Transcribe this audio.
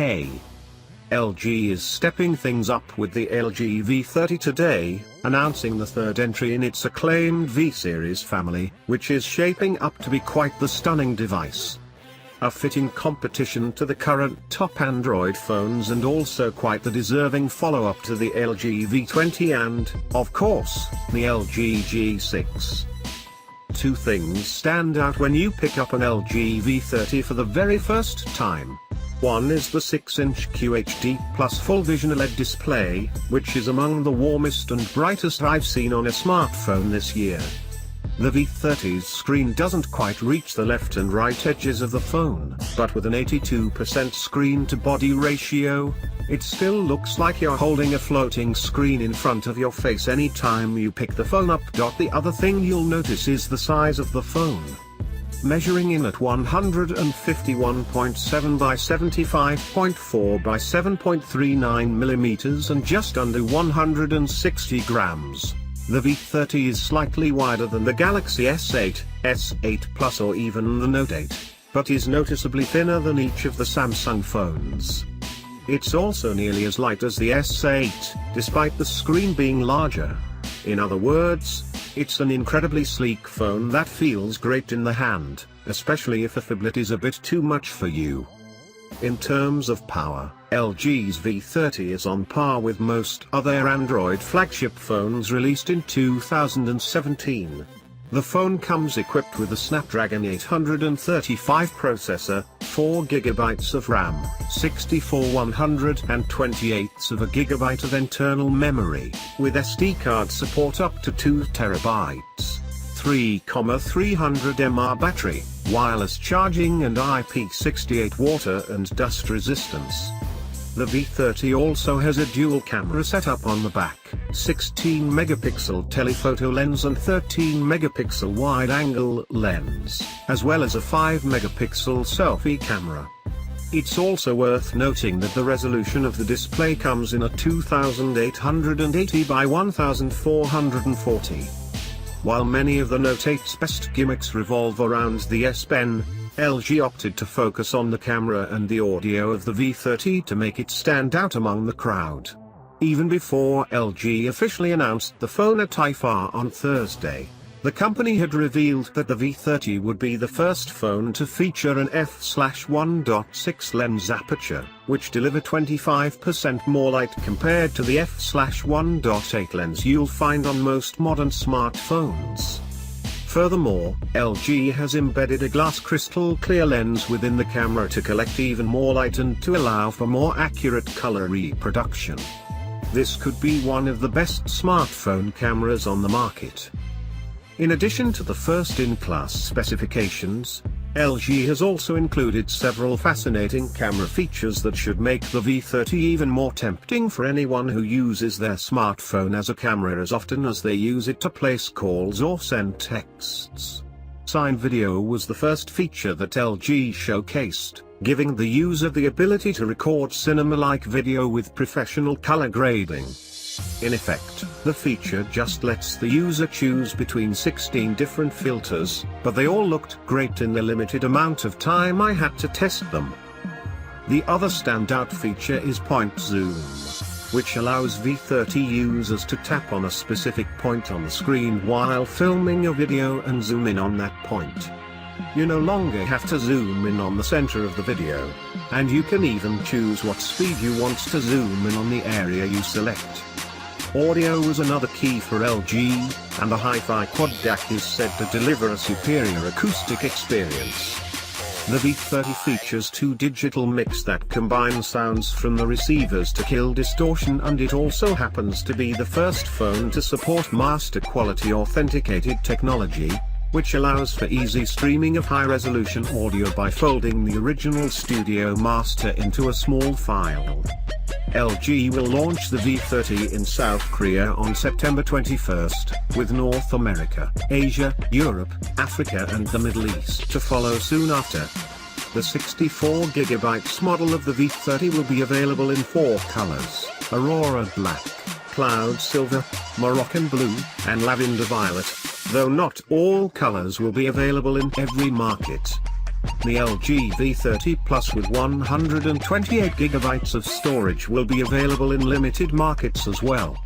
Hey! LG is stepping things up with the LG V30 today, announcing the third entry in its acclaimed V-series family, which is shaping up to be quite the stunning device. A fitting competition to the current top Android phones and also quite the deserving follow-up to the LG V20 and, of course, the LG G6. Two things stand out when you pick up an LG V30 for the very first time. One is the 6-inch QHD FullVision OLED display, which is among the warmest and brightest I've seen on a smartphone this year. The V30's screen doesn't quite reach the left and right edges of the phone, but with an 82% screen-to-body ratio, it still looks like you're holding a floating screen in front of your face anytime you pick the phone up. The other thing you'll notice is the size of the phone. Measuring in at 151.7 by 75.4 by 7.39 millimeters and just under 160 grams. The V30 is slightly wider than the Galaxy S8, S8 Plus or even the Note 8, but is noticeably thinner than each of the Samsung phones. It's also nearly as light as the S8, despite the screen being larger. In other words, it's an incredibly sleek phone that feels great in the hand, especially if a phablet is a bit too much for you. In terms of power, LG's V30 is on par with most other Android flagship phones released in 2017. The phone comes equipped with a Snapdragon 835 processor, 4GB of RAM, 64/128 of a gigabyte of internal memory, with SD card support up to 2TB, 3,300 mAh battery, wireless charging and IP68 water and dust resistance. The V30 also has a dual camera setup on the back, 16-megapixel telephoto lens and 13-megapixel wide-angle lens, as well as a 5-megapixel selfie camera. It's also worth noting that the resolution of the display comes in at 2880 by 1440. While many of the Note 8's best gimmicks revolve around the S Pen, LG opted to focus on the camera and the audio of the V30 to make it stand out among the crowd. Even before LG officially announced the phone at IFA on Thursday, the company had revealed that the V30 would be the first phone to feature an f/1.6 lens aperture, which deliver 25% more light compared to the f/1.8 lens you'll find on most modern smartphones. Furthermore, LG has embedded a glass crystal clear lens within the camera to collect even more light and to allow for more accurate color reproduction. This could be one of the best smartphone cameras on the market. In addition to the first-in-class specifications, LG has also included several fascinating camera features that should make the V30 even more tempting for anyone who uses their smartphone as a camera as often as they use it to place calls or send texts. Sign video was the first feature that LG showcased, giving the user the ability to record cinema-like video with professional color grading. In effect, the feature just lets the user choose between 16 different filters, but they all looked great in the limited amount of time I had to test them. The other standout feature is point zoom, which allows V30 users to tap on a specific point on the screen while filming a video and zoom in on that point. You no longer have to zoom in on the center of the video, and you can even choose what speed you want to zoom in on the area you select. Audio was another key for LG, and the Hi-Fi Quad DAC is said to deliver a superior acoustic experience. The V30 features two digital mix that combine sounds from the receivers to kill distortion, and it also happens to be the first phone to support master quality authenticated technology, which allows for easy streaming of high-resolution audio by folding the original studio master into a small file. LG will launch the V30 in South Korea on September 21st, with North America, Asia, Europe, Africa and the Middle East to follow soon after. The 64GB model of the V30 will be available in 4 colors: Aurora Black, Cloud Silver, Moroccan Blue, and Lavender Violet, though not all colors will be available in every market. The LG V30 Plus with 128GB of storage will be available in limited markets as well.